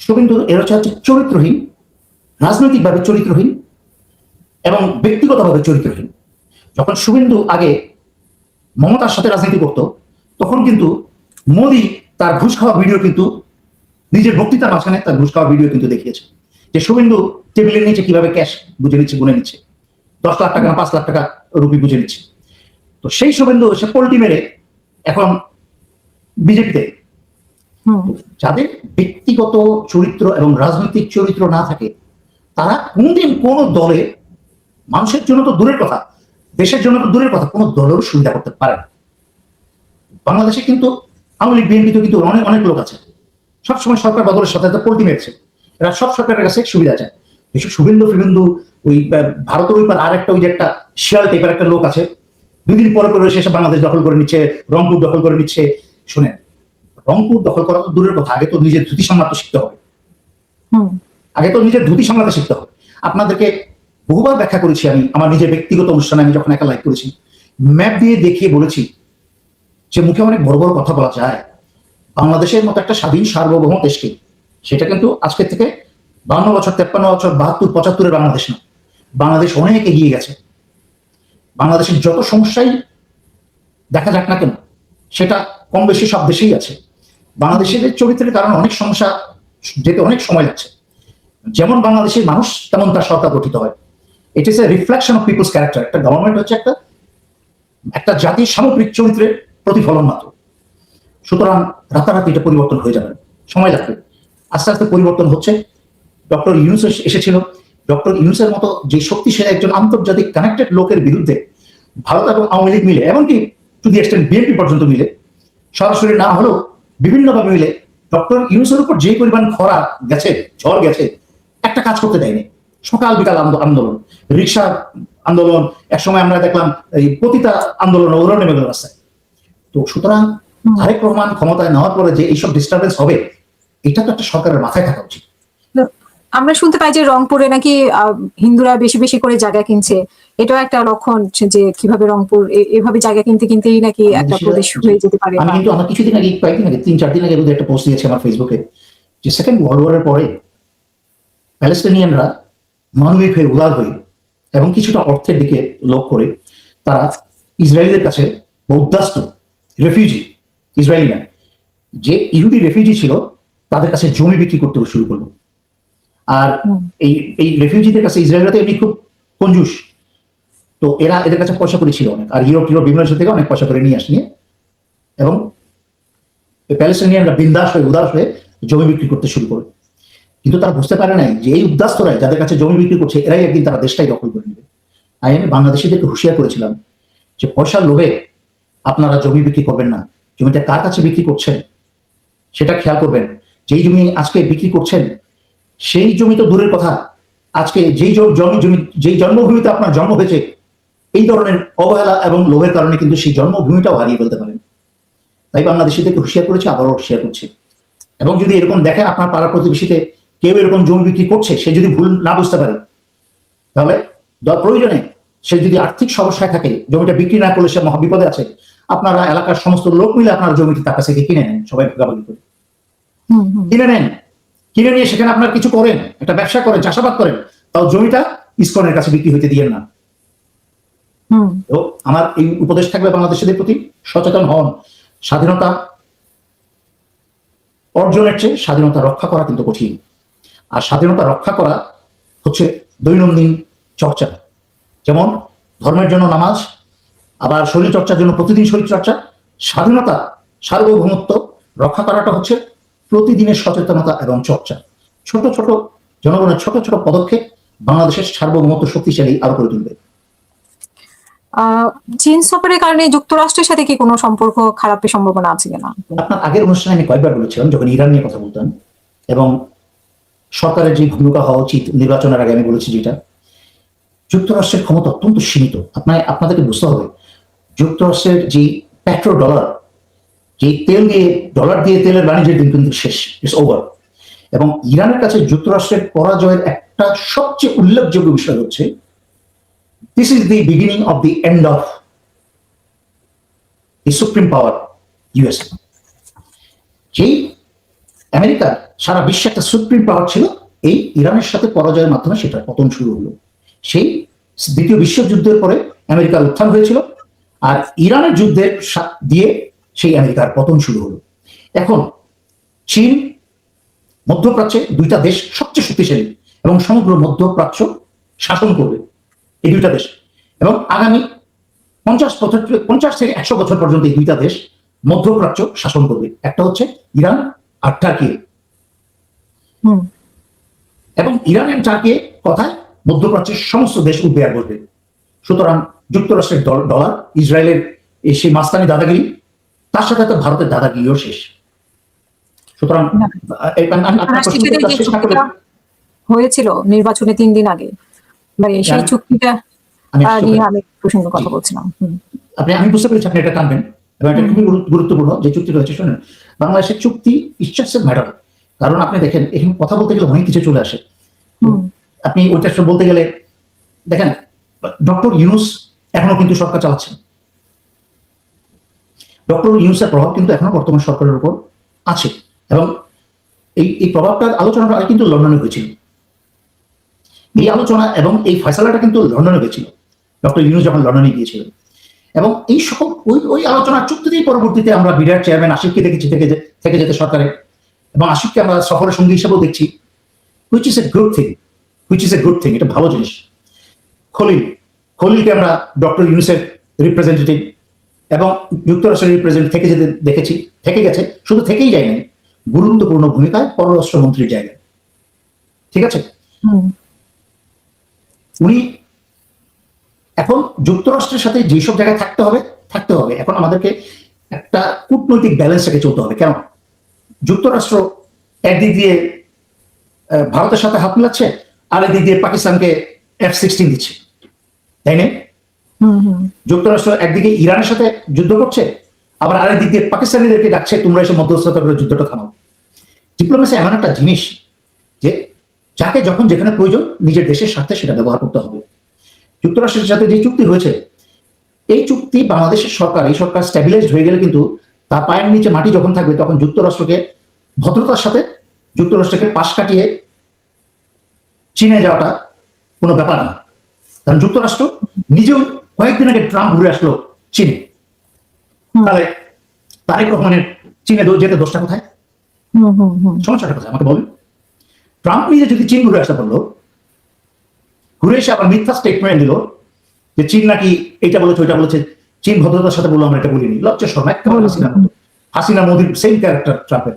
শুভেন্দু এর হচ্ছে চরিত্রহীন, রাজনৈতিকভাবে চরিত্রহীন, এবং ব্যক্তিগতভাবে চরিত্রহীন। যখন শুভেন্দু আগে মমতার সাথে রাজনীতি করত, তখন কিন্তু মোদী তার ঘুষ খাওয়া ভিডিও, কিন্তু নিজের বক্তৃতার মাঝখানে তার ঘুষ খাওয়া ভিডিও কিন্তু দেখিয়েছে, যে শুভেন্দু টেবিলের নিচে কিভাবে ক্যাশ বুঝে নিচ্ছে, গুনে নিচ্ছে, 10 লাখ টাকা, 5 লাখ টাকা রুপি বুঝে নিচ্ছে। তো সেই শুভেন্দু সে পোল্টি মেরে এখন বিজেপিতে। যাদের ব্যক্তিগত চরিত্র এবং রাজনৈতিক চরিত্র না থাকে, তারা কোনদিন কোন দলে, মানুষের জন্য তো দূরের কথা, দেশের জন্য তো দূরের কথা, কোন দলের সুবিধা করতে পারে না। বাংলাদেশে কিন্তু আওয়ামী লীগ, বিএনপি কিন্তু অনেক অনেক লোক আছে, সবসময় সরকার বদলের সাথে পোল্টি মেরেছে, এরা সব সরকারের কাছে সুবিধা চায়। এসব শুভেন্দু ওই ভারতের ওই পার আর একটা, ওই যে একটা শিয়াল টাইপের একটা লোক আছে, 2 দিন পরে পরে এসে বাংলাদেশ দখল করে নিচ্ছে, রংপুর দখল করে নিচ্ছে। শুনেন, রংপুর দখল করা তো দূরের কথা, আগে তো নিজের ধুতি সামলাতে শিখতে হবে। আপনাদেরকে বহুবার ব্যাখ্যা করেছি আমি, আমার নিজের ব্যক্তিগত অনুষ্ঠানে আমি যখন একা লাইভ করেছি, ম্যাপ দিয়ে দেখিয়ে বলেছি যে মুখে অনেক বড় বড় কথা বলা যায়, বাংলাদেশের মতো একটা স্বাধীন সার্বভৌম দেশকে, সেটা কিন্তু আজকের থেকে 52 বছর, 53 বছর, 72, 75-এর বাংলাদেশ না। বাংলাদেশ অনেক এগিয়ে গেছে। বাংলাদেশের যত সমস্যাই দেখা যাক না কেন, সেটা কম বেশি সব দেশেই আছে। বাংলাদেশের চরিত্রের কারণে অনেক সমস্যা যেতে অনেক সময় লাগছে। যেমন বাংলাদেশের মানুষ, তেমন তার সরকার গঠিত হয়। It is a reflection of peoples character. একটা গভর্নমেন্ট হচ্ছে একটা জাতির সামগ্রিক চরিত্রের প্রতিফলন মাত্র। সুতরাং রাতারাতি এটা পরিবর্তন হয়ে যাবে, সময় লাগবে। আস্তে আস্তে পরিবর্তন হচ্ছে। ডক্টর ইউনূস এসেছিল, ডক্টর ইউনূসের মতো যে শক্তিশালী একজন আন্তর্জাতিক কানেক্টেড লোকের বিরুদ্ধে ভারত এবং আওয়ামী লীগ মিলে, এমনকি টু দি এক্সটেন্ট বিএনপি পর্যন্ত মিলে, সরাসরি না হলেও বিভিন্নভাবে মিলে ডক্টর ইউনূসের উপর যে পরিমাণ খরা গেছে, ঝড় গেছে, একটা কাজ করতে দেয়নি। সকাল বিকাল আন্দোলন, রিক্সা আন্দোলন, একসময় আমরা দেখলাম এই পতিতা আন্দোলন, ওরা নেমে গেল রাস্তায়। তো সুতরাং তারেক রহমান ক্ষমতায় নেওয়ার পরে যে এইসব ডিস্টারবেন্স হবে, এটা তো একটা সরকারের মাথায় থাকা উচিত। আমরা শুনতে পাই যে রংপুরে নাকি হিন্দুরা বেশি বেশি করে জায়গা কিনছে, এটাও একটা লক্ষণ যে কিভাবে রংপুর এভাবে জায়গা কিনতে কিনতেই নাকি একটা প্রদেশ হয়ে যেতে পারে। আমি কিন্তু আমার কিছুদিন আগে, কয়েকদিন আগে, 3-4 দিন আগে একটা পোস্ট দিয়েছি আমার ফেসবুকে, যে সেকেন্ড ওয়ার্ল্ড ওয়ারের পরে প্যালেস্টাইনিয়ানরা মানবিক হয়ে, উদার হয়ে এবং কিছুটা অর্থের দিকে লোক করে তারা ইসরায়েলের কাছে উদ্বাস্ত রেফিউজি, ইসরায়েলি না, যে ইহুদি রেফিউজি ছিল তাদের কাছে জমি বিক্রি করতে শুরু করলো। আর এই এই রেফিউজিদের কাছে ইসরায়েলরা তো এমনি খুব কঞ্জুস, তো এরা এদের কাছে পয়সা করে ছিল অনেক, আর ইউরোপ বিভিন্ন দেশ থেকে অনেক পয়সা করে নিয়ে আসে, এবং প্যালেস্টাইনিয়ানরা বিন্দাস হয়ে, উদাস হয়ে জমি বিক্রি করতে শুরু করে। কিন্তু তারা বুঝতে পারে নাই যে এই উদ্বাস্তরাই যাদের কাছে জমি বিক্রি করছে, এরাই একদিন তারা দেশটাই দখল করে নেবে। আমি বাংলাদেশিদেরকে হুঁশিয়ার করেছিলাম যে পয়সার লোভে আপনারা জমি বিক্রি করবেন না। জমিটা কার কাছে বিক্রি করছেন সেটা খেয়াল করবেন। যেই জমি আজকে বিক্রি করছেন, সেই জমি তো দূরের কথা, আজকে যেই জন্মভূমিতে আপনার জন্ম হয়েছে, এই ধরনের অবহেলা এবং লোভের কারণে কিন্তু সেই জন্মভূমিটাও হারিয়ে ফেলতে পারেন। তাই বাংলাদেশিদেরকে হুঁশিয়ার করেছে, আবারও হুঁশিয়ার করছে। এবং যদি এরকম দেখেন আপনার পাড়া প্রতিবেশীতে কেউ এরকম জমি বিক্রি করছে, সে যদি ভুল না বুঝতে পারে, তাহলে প্রয়োজনে সে যদি আর্থিক সমস্যায় থাকে, জমিটা বিক্রি না করলে সে মহাবিপদে আছে, আপনারা এলাকার সমস্ত লোক মিলে আপনার জমিটি তার কাছে কিনে নেন, সবাই ভাগাভাগি করে কিনে নেন। কিনে নিয়ে সেখানে আপনার কিছু করেন, একটা ব্যবসা করেন, চাষাবাদ করেন, তাও জমিটা ইসকনের কাছে বিক্রি হইতে দিয়েন না। তো আমার এই উপদেশ থাকবে বাংলাদেশিদের প্রতি, সচেতন হন। স্বাধীনতা অর্জনের চেয়ে স্বাধীনতা রক্ষা করা কিন্তু কঠিন। আর স্বাধীনতা রক্ষা করা হচ্ছে দৈনন্দিন চর্চা, যেমন ধর্মের জন্য নামাজ, আবার শরীর চর্চার জন্য প্রতিদিন শরীর চর্চা। স্বাধীনতা, সার্বভৌমত্ব রক্ষা করাটা হচ্ছে প্রতিদিনের সচেতনতা এবং চর্চা। ছোট ছোট জনগণের ছোট ছোট পদক্ষেপ বাংলাদেশের সার্বভৌমত্ব শক্তিশালী আরো করে তুলবে। চীন সফরের কারণে যুক্তরাষ্ট্রের সাথে কি কোনো সম্পর্ক খারাপের সম্ভাবনা আছে কিনা? আপনার আগের অনুষ্ঠানে আমি কয়েকবার বলেছিলাম, যখন ইরান নিয়ে কথা বলতাম এবং সরকারের যে ভূমিকা হওয়া উচিত নির্বাচনের আগে, আমি বলেছি যেটা যুক্তরাষ্ট্রের ক্ষমতা অত্যন্ত সীমিত। আপনাদেরকে বুঝতে হবে, যুক্তরাষ্ট্রের যে পেট্রো ডলার, যে ডলার দিয়ে তেলের বাণিজ্যের দিন কিন্তু শেষ, ইটস ওভার। এবং ইরানের কাছে যুক্তরাষ্ট্রের পরাজয়ের একটা সবচেয়ে উল্লেখযোগ্য বিষয় হচ্ছে, this is the beginning of the end of the supreme power US. যেই আমেরিকার সারা বিশ্বে একটা সুপ্রিম পাওয়ার ছিল, এই ইরানের সাথে পরাজয়ের মাধ্যমে সেটার পতন শুরু হলো। সেই দ্বিতীয় বিশ্বযুদ্ধের পরে আমেরিকার উত্থান হয়েছিল, আর ইরানের যুদ্ধের দিয়ে সেই আমেরিকার পতন শুরু হলো। এখন চীন মধ্যপ্রাচ্যে দুইটা দেশ সবচেয়ে শক্তিশালী এবং সমগ্র মধ্যপ্রাচ্য শাসন করবে, এই দুইটা দেশ। এবং আগামী 50 থেকে 100 বছর পর্যন্ত এই দুইটা দেশ মধ্যপ্রাচ্য শাসন করবে। একটা হচ্ছে ইরান আর টার্কি। এবং ইরানের টার্কি কথায় মধ্যপ্রাচ্যের সমস্ত দেশ উঠবে আর বসবে। সুতরাং যুক্তরাষ্ট্রের ডলার, ইসরায়েলের সেই মাস্তানি দাদাগিরি, তার সাথে তো ভারতের দাদাগিরিও শেষ। সুতরাং হয়েছিল নির্বাচনে 3 দিন আগে, মানে সেই চুক্তিটা নিয়ে আমি প্রসঙ্গে কথা বলছিলাম। আমি বুঝতে পেরেছি আপনি এটা টানবেন, এবং এটা খুবই গুরুত্বপূর্ণ যে চুক্তি রয়েছে। শুনেন, বাংলাদেশের চুক্তি ইচ্ছাসে ম্যাটার, কারণ আপনি দেখেন এখানে কথা বলতে গেলে অনেক কিছু চলে আসে। আপনি ওইটা বলতে গেলে দেখেন, ডক্টর ইউনূস এখনো কিন্তু সরকার চালাচ্ছেন। ডক্টর ইউনূসের প্রভাব কিন্তু এখনো বর্তমান সরকারের উপর আছে, এবং এই প্রভাবটার আলোচনাটা কিন্তু লন্ডনে হয়েছিল। এই আলোচনা এবং এই ফয়সালাটা কিন্তু লন্ডনে হয়েছিল, ডক্টর ইউনূস যখন লন্ডনে গিয়েছিলেন। এবং এই সকল ওই আলোচনার চুক্তিতেই পরবর্তীতে আমরা বিরাট চেয়ারম্যান আসিফকে দেখেছি থেকে যেতে সরকারে, এবং আসিফকে আমরা সফরের সঙ্গী হিসেবেও দেখছি, which is a good thing, এটা ভালো জিনিস। খলিলকে আমরা ডক্টর ইউনূসের রিপ্রেজেন্টেটিভ এবং যুক্তরাষ্ট্রের রিপ্রেজেন্টেটিভ থেকে গেছে, শুধু থেকেই যায় নাই, গুরুত্বপূর্ণ ভূমিকায় পররাষ্ট্রমন্ত্রীর জায়গায়। ঠিক আছে, উনি এখন যুক্তরাষ্ট্রের সাথে যেসব জায়গায় থাকতে হবে, এখন আমাদেরকে একটা কূটনৈতিক ব্যালেন্স রেখে চলতে হবে। কেন? যুক্তরাষ্ট্র একদিক দিয়ে ভারতের সাথে হাত মিলাচ্ছে, আর এদিক দিয়ে পাকিস্তানকে F-16 দিচ্ছে, তাই না? যুক্তরাষ্ট্র একদিকে ইরানের সাথে যুদ্ধ করছে, আবার আরেক দিক দিয়ে পাকিস্তানিদেরকে ডাকছে তোমরা এসে মধ্যস্থতা করে যুদ্ধটা থামাও। ডিপ্লোমেসি এমন একটা জিনিস যে যাকে যখন যেখানে প্রয়োজন নিজের দেশের স্বার্থে সেটা ব্যবহার করতে হবে। যুক্তরাষ্ট্রের সাথে যে চুক্তি হয়েছে, এই চুক্তি বাংলাদেশের সরকার, এই সরকার স্ট্যাবিলাইজড হয়ে গেলে কিন্তু তার পায়ের নিচে মাটি যখন থাকবে তখন যুক্তরাষ্ট্রকে ভদ্রতার সাথে যুক্তরাষ্ট্রকে পাশ কাটিয়ে চীনে যাওয়াটা কোনো ব্যাপার না। কারণ যুক্তরাষ্ট্র নিজেও কয়েকদিন আগে ট্রাম্প ঘুরে আসলো চীনে, তাহলে তারেক রহমানের চীনে যেতে দোষটা কোথায়, সমস্যাটা কোথায় আমাকে বলুন? ট্রাম্প নিজে যদি চীন ঘুরে আসতে পারলো, ঘুরে এসে আবার মিথ্যা স্টেটমেন্ট দিল যে চীন নাকি এটা বলেছে ওইটা বলেছে, চীন ভদ্রতার সাথে বললো আমরা এটা বলিনি, লজ্জা শর্মা, একেবারে হাসিনা মোদির সেম ক্যারেক্টার ট্রাম্পের।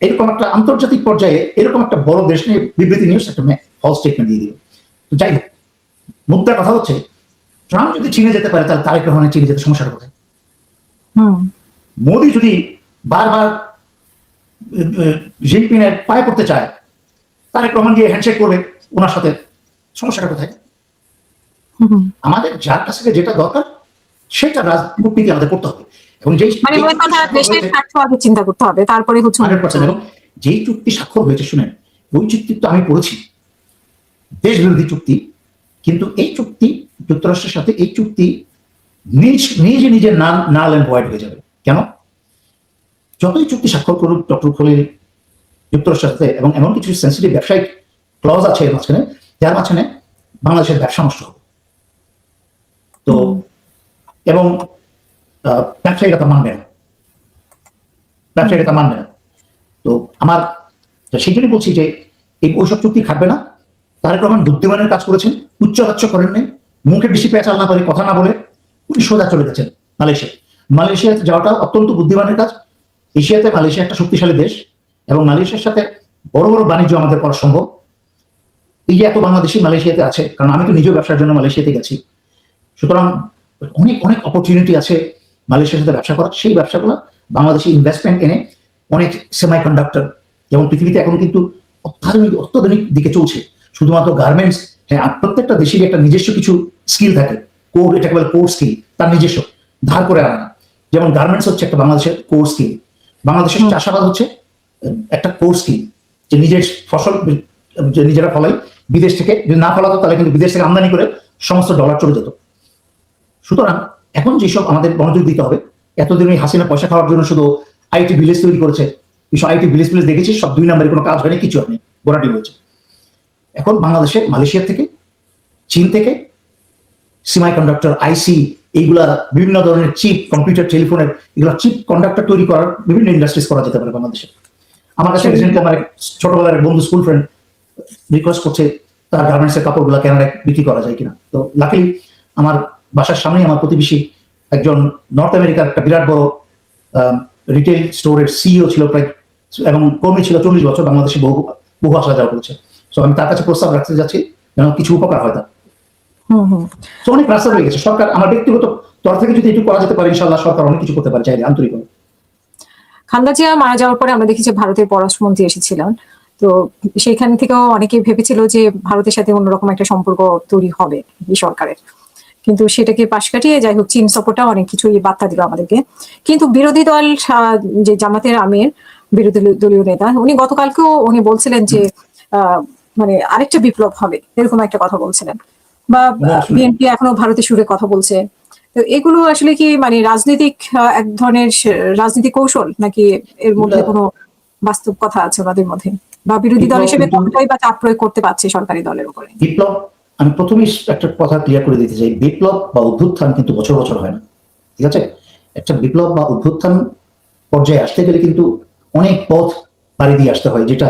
এরকম একটা আন্তর্জাতিক পর্যায়ে এরকম একটা বড় দেশ নিয়ে বিবৃতি নিউজ একটা ফলস স্টেটমেন্ট দিয়ে দিল। তো যাই হোক, মুদ্রার কথা হচ্ছে ট্রাম্প যদি চীনে যেতে পারে তাহলে তারেক রহমানের চীনে যেতে সমস্যাটা কোথায়? মোদি যদি বারবার জিনপিংয়ের পায়ে পড়তে চায়, তারেক রহমান গিয়ে হ্যান্ডশেক করবে ওনার সাথে, সমস্যাটা কোথায়? আমাদের যার কাছে যেটা দরকার সেটা রাজনীতি আমাদের করতে হবে, এবং দেশের স্বার্থ আগে চিন্তা করতে হবে, তারপরে হচ্ছে 100%। এবং যেই চুক্তি স্বাক্ষর হয়েছে শুনেন, ওই চুক্তি তো আমি পড়েছি, দেশ বিরোধী চুক্তি, কিন্তু এই চুক্তি যুক্তরাষ্ট্রের সাথে এই চুক্তি নিজের নাল এন্ড ভয়েড হয়ে যাবে। কেন? যতই চুক্তি স্বাক্ষর করুক ডক্টর খলিল যুক্তরাষ্ট্রের সাথে, এবং এমন কিছু সেন্সিটিভ ব্যবসায়িক ক্লজ আছে এর মাঝখানে, যার মাঝখানে বাংলাদেশের ব্যবসা নষ্ট হবে। তো এবং ব্যবসায়ীরা তা মানবে না, ব্যবসায়ীরা তা মানবে না। তো আমার সেই জন্যই বলছি যে এই ওইসব চুক্তি খাটবে না। তারেক রহমান বুদ্ধিমানের কাজ করেছেন, উচ্চবাচ্য করেন নাই, মুখে বেশি পেঁচাল না পারে কথা না বলে উনি সোজা চলে গেছেন মালয়েশিয়াতে যাওয়াটা অত্যন্ত বুদ্ধিমানের কাজ। এশিয়াতে মালয়েশিয়া একটা শক্তিশালী দেশ, এবং মালয়েশিয়ার সাথে বড় বড় বাণিজ্য আমাদের করা সম্ভব। এই যে এত বাংলাদেশি মালয়েশিয়াতে আছে, কারণ আমি তো নিজেও ব্যবসার জন্য মালয়েশিয়াতে গেছি, সুতরাং অনেক অনেক অপরচুনিটি আছে মালয়েশিয়ার সাথে ব্যবসা করা। সেই ব্যবসাগুলো বাংলাদেশি ইনভেস্টমেন্ট এনে অনেক সেমি কন্ডাক্টর, এবং পৃথিবীতে এখন কিন্তু অত্যাধুনিক দিকে চলছে, শুধুমাত্র গার্মেন্টস। হ্যাঁ, প্রত্যেকটা দেশেরই একটা নিজস্ব কিছু স্কিল থাকে, কোর, এটাকে বলে কোর স্কিল, তার নিজস্ব ধার করে আনা। যেমন গার্মেন্টস হচ্ছে একটা বাংলাদেশের কোর স্কিল, বাংলাদেশের চাষাবাদ হচ্ছে একটা কোর স্কিল, যে নিজের ফসল নিজেরা ফলাই, বিদেশ থেকে যদি না ফলাতো তাহলে কিন্তু বিদেশ থেকে আমদানি করে সমস্ত ডলার চলে যেত। সুতরাং এখন যেসব আমাদের মনোযোগ দিতে হবে, এতদিন ওই হাসিনা পয়সা খাওয়ার জন্য শুধু আইটি ভিলেজ তৈরি করেছে, এইসব আইটি ভিলেজ দেখেছি, সব 2 নম্বরের কোনো কাজ হয়নি, কিছু হয়নি, গোড়াটি হয়েছে। এখন বাংলাদেশে মালয়েশিয়া থেকে, চীন থেকে সেমি কন্ডাক্টর, আইসি, এইগুলা বিভিন্ন ধরনের চিপ, কম্পিউটার, টেলিফোনের এগুলো চিপ কন্ডাক্টর তৈরি করার বিভিন্ন ইন্ডাস্ট্রিজ করা যেতে পারে বাংলাদেশে। আমার কাছে রিসেন্টলি আমার ছোটবেলার এক বন্ধু, স্কুল ফ্রেন্ড, রিকোয়েস্ট করছে তার গার্মেন্টস এর কাপড়গুলো কেনাডায় বিক্রি করা যায় কিনা। তো লাকিলি আমার বাসার সামনেই আমার প্রতিবেশী একজন নর্থ আমেরিকার একটা বিরাট বড় রিটেল স্টোরের সিইও ছিল প্রায়, এবং কর্মী ছিল 40 বছর, বাংলাদেশে বহু আসা যাওয়া করেছে। তো আমি তার কাছে প্রস্তাব রাখতে যাচ্ছি যেন কিছু উপকার হয় তার। তো অনেক রাস্তা হয়ে গেছে। সরকার, আমার ব্যক্তিগত তরফ থেকে যদি একটু করা যেতে পারে, ইনশাআল্লাহ সরকার অনেক কিছু করতে পারে চাইলে, আন্তরিকভাবে। খালেদা জিয়া মারা যাওয়ার পরে আমরা দেখি যে ভারতের পররাষ্ট্রমন্ত্রী এসেছিলেন, তো সেইখান থেকেও অনেকে ভেবেছিল যে ভারতের সাথে অন্যরকম একটা সম্পর্ক তৈরি হবে এই সরকারের, কিন্তু সেটাকে পাশ কাটিয়ে যাই হোক চীন সফরটা অনেক কিছুই বার্তা দিল আমাদেরকে। কিন্তু বিরোধী দল যে জামাতের আমির, বিরোধী দলীয় নেতা, উনি গতকালকেও উনি বলছিলেন যে মানে আরেকটা বিপ্লব হবে, এরকম একটা কথা বলছিলেন, বা বিএনপি এখনো ভারতের সুরে কথা বলছে। তো এগুলো আসলে কি মানে রাজনৈতিক এক ধরনের রাজনৈতিক কৌশল, নাকি এর মধ্যে কোনো বাস্তব কথা আছে ওনাদের মধ্যে, বা বিরোধী দল হিসেবে কতটাই বা চাপ প্রয়োগ করতে পারছে সরকারি দলের উপরে? বিপ্লব, আমি প্রথমেই একটা কথা ক্লিয়ার করে দিতে চাই, বিপ্লব বা অভ্যুত্থান কিন্তু বছর বছর হয় না, ঠিক আছে? একটা বিপ্লব বা অভ্যুত্থান পর্যায়ে আসতে গেলে কিন্তু অনেক পথ পাড়ি দিয়ে আসতে হয়, যেটা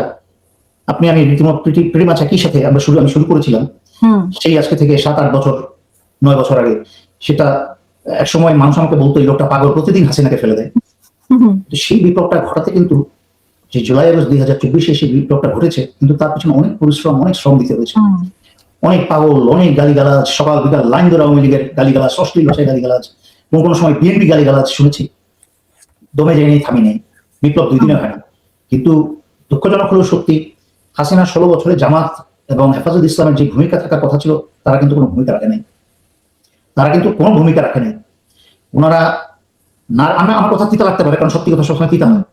আমি রীতিমতো প্রেম আছে একই সাথে আমি শুরু করেছিলাম সেই আজকে থেকে 7-8 বছর 9 বছর আগে। সেটা এক সময় মানুষ আমাকে বলতো এই লোকটা পাগল, প্রতিদিন হাসিনাকে ফেলে দেয়। তো সেই বিপ্লবটা ঘটাতে কিন্তু, যে জুলাই আগস্ট 2024 সেই বিপ্লবটা ঘটেছে, কিন্তু তার পিছনে অনেক পরিশ্রম, অনেক শ্রম দিতে হয়েছে। অনেক পাগল, অনেক গালিগালাজ, সকাল বিকাল লাইন ধরে আওয়ামী লীগের গালিগালাজ, অশ্লীল ভাষায় গালিগালাজ, কোনো সময় বিএনপি গালিগালাজ শুনেছি, দমে যায়নি, থামি নেই। বিপ্লব 2 দিনে হয় না, কিন্তু দুঃখজনক হলেও সত্যি হাসিনা 16 বছরে জামাত এবং হেফাজত ইসলামের যে ভূমিকা থাকার কথা ছিল তারা কিন্তু কোনো ভূমিকা রাখে নাই। তারা কিন্তু কোনো ভূমিকা রাখে নাই। ওনারা না, আমার কথা তিতা লাগতে পারে, কারণ সত্যি কথা সবসময় তিতা হয়।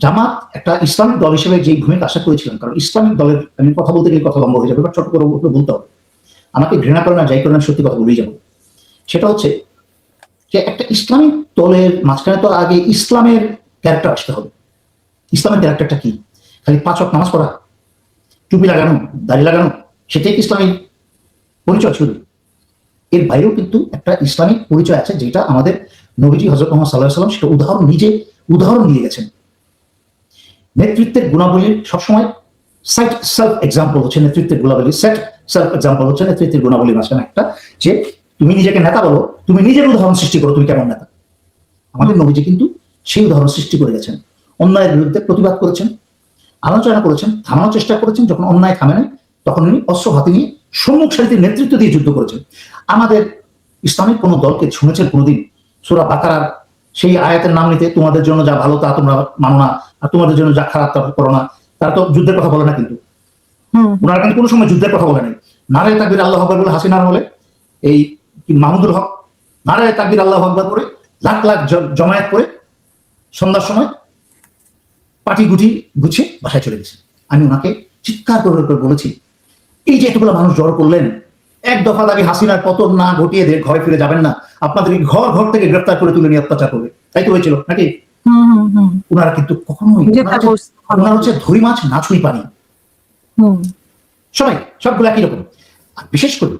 জামাত একটা ইসলামিক দল হিসেবে যে ভূমিকা আশা করেছিলেন, কারণ ইসলামিক দলের, আমি কথা বলতে গিয়ে কথা লম্বা হয়ে যাবে, বাট ছোট করে বলতে হবে, আমাকে ঘৃণা করে না যাই করে না, সত্যি কথা বলেই যাবো। সেটা হচ্ছে যে একটা ইসলামিক দলের মাঝখানে তো আগে ইসলামের ক্যারেক্টার আসতে হবে। ইসলামের ক্যারেক্টারটা কি? খালি 5 ওয়াক্ত নামাজ পড়া, টুপি লাগানো, দাড়ি লাগানো, সেটাই ইসলামিক পরিচয় শুধু? এর বাইরেও কিন্তু একটা ইসলামিক পরিচয় আছে, যেটা আমাদের নবীজি হযরত মুহাম্মদ সাল্লাল্লাহু আলাইহি ওয়াসাল্লাম সেটা উদাহরণ দিয়ে গেছেন। নেতৃত্বের গুণাবলীর সবসময় সেলফ এক্সাম্পল হচ্ছে নেতৃত্বের গুণাবলী, সেলফ এক্সাম্পল হচ্ছে নেতৃত্বের গুণাবলীর মাঝখানে একটা, যে তুমি নিজেকে নেতা বলো, তুমি নিজের উদাহরণ সৃষ্টি করো, তুমি কেমন নেতা। আমাদের নবীজি কিন্তু সেই উদাহরণ সৃষ্টি করে গেছেন। অন্যায়ের বিরুদ্ধে প্রতিবাদ করেছেন, আলোচনা করেছেন, থামানোর চেষ্টা করেছেন। যখন অন্যায় থামে নাই, তখন উনি অস্ত্র হাতে নিয়ে সম্মুখ সারিতে নেতৃত্ব দিয়ে যুদ্ধ করেছেন। আমাদের ইসলামিক কোন দলকে শুনেছেন কোনোদিন সূরা বাকারার সেই আয়াতের নাম নিতে, তোমাদের জন্য যা ভালো তা তোমরা মানো না, আর তোমাদের জন্য যা খারাপ তা করো না? তারা তো যুদ্ধের কথা বলে না, কিন্তু ওনারা কিন্তু কোনো সময় যুদ্ধের কথা বলে নাই। নারায়ে তাকবীর আল্লাহু আকবার বলে হাসিনার বলে এই মাহমুদুল হক নারায়ে তাকবীর আল্লাহু আকবার করে লাখ লাখ জমায়েত করে সন্ধ্যার সময় পাটি গুটি গুছিয়ে বাসায় চলে গেছে। আমি ওনাকে চিৎকার করে বলেছি, এই যে এতগুলো মানুষ জড়ো করলেন, এক দফা দাবি হাসিনার পতন না ঘটিয়ে ঘরে ফিরে যাবেন না, আপনাদেরকে ঘর ঘর থেকে গ্রেফতার করে তুলে নিয়ে অত্যাচার করবে, তাই তো হয়েছিল নাকি? ওনারা কিন্তু কখনোই, ওনারা হচ্ছে ধরি মাছ না ছুঁই পানি, সবাই সবগুলো একই রকম। আর বিশেষ করে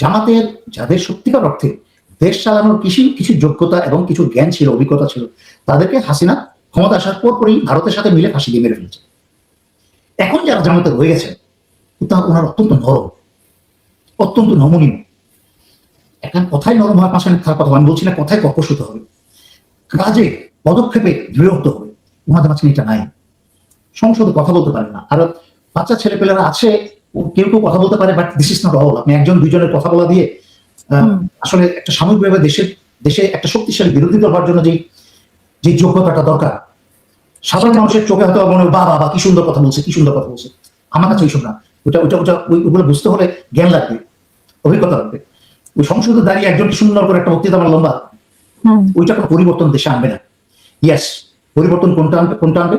জামাতের যাদের সত্যিকার অর্থে দেশ চালানোর কিছু যোগ্যতা এবং কিছু জ্ঞান ছিল, অভিজ্ঞতা ছিল, তাদেরকে হাসিনা ক্ষমতা আসার পরই ভারতের সাথে মিলে ফাঁসি দিয়ে মেরে ফেলেছে। এখন যারা জামাতে রয়ে গেছে, ওনার অত্যন্ত নরম, অত্যন্ত নমনীয়। এখন কথায় নরম হওয়ার পাশাপাশি থাকার কথা, আমি বলছি না কথায় কর্কশ হতে হবে, কাজে পদক্ষেপে দৃঢ় হতে হবে। ওনাদের মাঝখানে এটা নাই। সংসদে কথা বলতে পারে না। আর বাচ্চা ছেলেপেলেরা আছে, কেউ কেউ কথা বলতে পারে, but this is not all. আপনি একজন দুইজনের কথা বলা দিয়ে আসলে একটা সামগ্রিকভাবে দেশে একটা শক্তিশালী বিরোধী দল হওয়ার জন্য যে যোগ্যতাটা দরকার, সাধারণ মানুষের চোখে হয়তো মনে হয় বাবা কি সুন্দর কথা বলছে, কি সুন্দর কথা বলছে। আমার কাছে ওইসব না। ওইগুলো বুঝতে হলে জ্ঞান লাগবে, অভিজ্ঞতা লাগবে। ওই সংসদে দাঁড়িয়ে একজন সুন্দর করে একটা বক্তৃতা আমার লম্বা, ওইটা কোনো পরিবর্তন দেশে আনবে না। ইয়াস, পরিবর্তন কোনটা আনবে?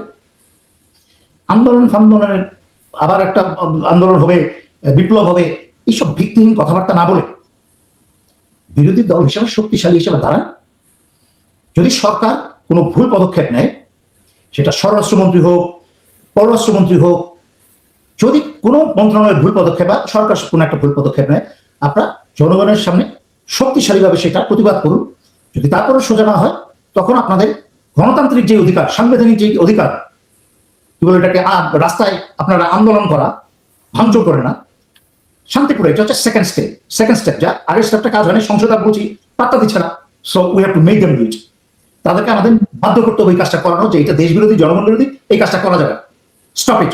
আন্দোলনের আবার একটা আন্দোলন হবে, বিপ্লব হবে, এইসব ভিত্তিহীন কথাবার্তা না বলে বিরোধী দল হিসেবে শক্তিশালী হিসেবে দাঁড়ান। যদি সরকার কোনো ভুল পদক্ষেপ নেয়, সেটা স্বরাষ্ট্রমন্ত্রী হোক, পররাষ্ট্রমন্ত্রী হোক, যদি কোনো মন্ত্রণালয়ের ভুল পদক্ষেপ বা সরকার কোনো একটা ভুল পদক্ষেপ নেয়, আপনারা জনগণের সামনে শক্তিশালীভাবে সেটা প্রতিবাদ করুন। যদি তারপরে সোজা না হয়, তখন আপনাদের গণতান্ত্রিক যে অধিকার, সাংবিধানিক যে অধিকার, কি বলে এটাকে, রাস্তায় আপনারা আন্দোলন করা, ভাঙচুর করে না, শান্তিপুরে, এটা হচ্ছে সেকেন্ড স্টেপ। যা আগের স্টেপটা কাজ হয়নি, সংসদ বলছি পাত্তা দিচ্ছে না। So we have to make them do it. তাদেরকে আমাদের বাধ্য করতে হবে এই কাজটা করানো, যে এটা দেশ বিরোধী, জনগণ বিরোধী, এই কাজটা করা যাবে। Stop it.